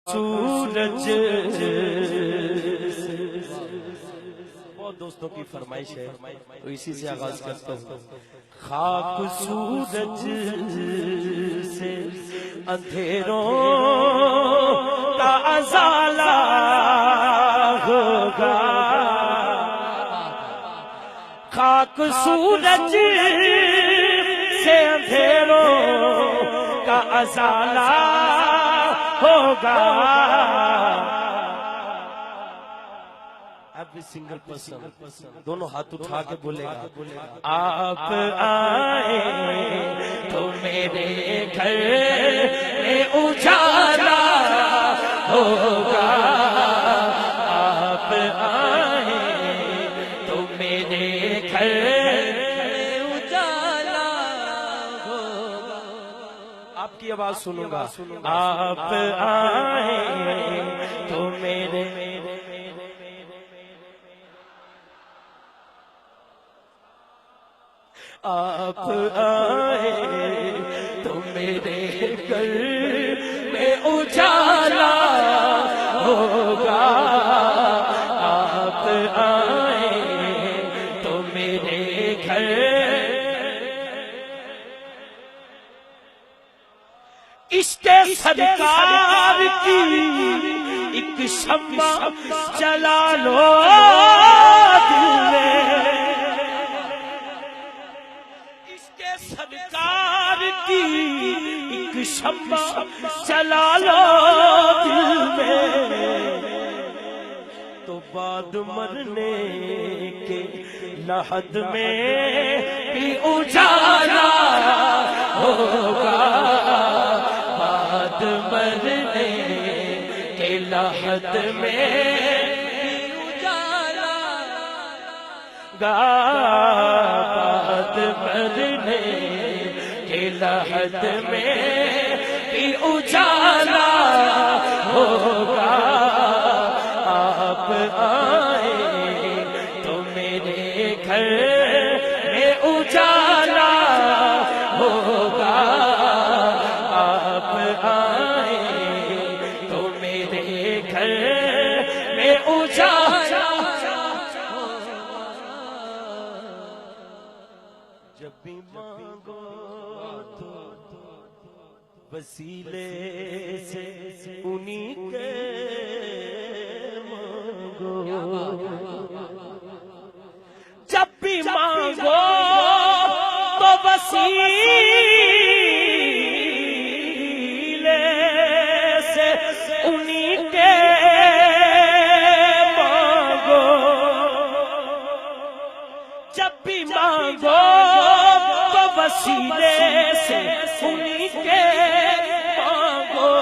سورج بہت دوستوں کی فرمائش ہے تو اسی سے آغاز کرتا ہوں. خاک سورج سے اندھیروں کا ازالہ ہوگا. خاک سورج سے اندھیروں کا ازالہ ہوگا. اب سنگل پرسن دونوں ہاتھ اٹھا کے بولے گا. آپ آئے تو میرے گھر میں اجالا ہوگا. آپ آئے تو میرے گھر میں اجالا ہوگا. آپ کی آواز سنوں گا. آپ آئے تو میرے آپ آئے تو میرے گھر میں اجالا ہوگا. آپ آئے تو میرے گھر عشق سرکار کی ایک شمع جلا لو دل میں. عشق سرکار کی ایک شمع جلا لو دل میں تو بعد مرنے کے لحد میں بھی اجالا ہوگا. بعد مرنے کے لحد میں اجالا گا. بعد مرنے کے لحد میں بھی اجالا ہوگا. آپ آئے تو میرے گھر میں اجالا ہوگا. آپ آئے تو میرے گھر میں اجالا ہوگا. جب بھی مانگو تو وسیلے سے انہی کے جب بھی مانگو تو وسیلے سے انہی کے مانگو. جب بھی مانگو تو وسیلے سے انہی کے مانگو.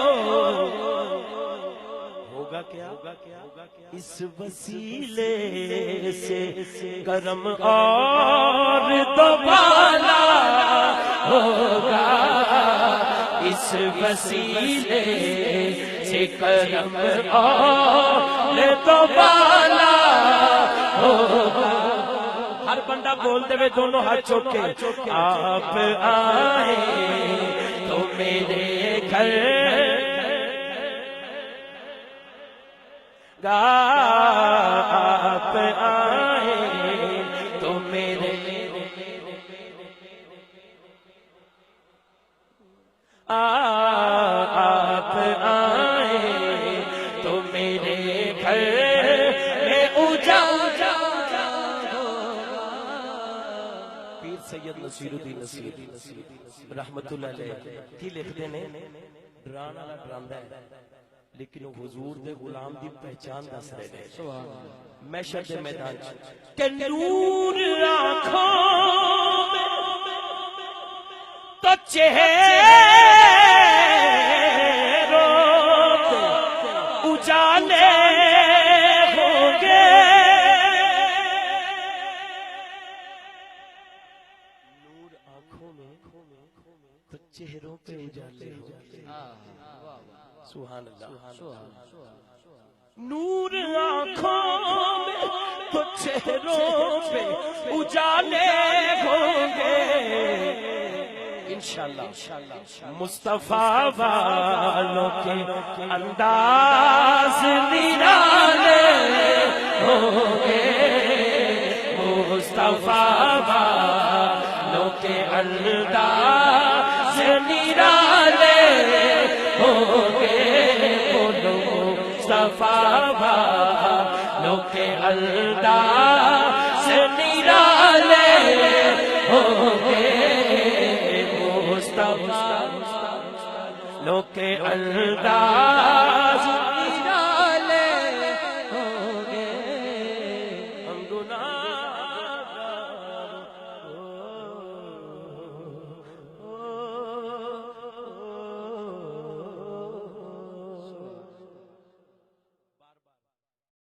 ہوگا کیا اس وسیلے سے کرم اور دوبالا ہوگا. اس وسیلے سے کرم اور دوبالا ہوگا. ہر بندہ بولتے ہوئے دونوں ہاتھ چوک کے آپ آئے تو میرے گھر آپ آئے تو میرے آپ آئے تو میرے گھر میں اجالا ہوگا. پیر سید نصیر الدین نصیر رحمت اللہ علیہ کی لکھتے نے ڈرانا نہ ڈراندا ہے لیکن حضور دے غلام دی پہچان دس رہے ہیں. محشر دے میدان کہ نور آنکھوں میں تو چہروں پہ اجالے ہوں گے. نور آنکھوں میں تو چہروں پہ اجالے ہوں گے. سبحان اللہ. نور آنکھوں میں تو چہروں پہ اجالے ہوں گے. مصطفیٰ والوں کے انداز نرالے ہوں گے، مصطفیٰ والوں کے انداز نرالے ہوں گے، مصطفیٰ والوں کے انداز نرالے ہوں گے، مصطفیٰ والوں کے انداز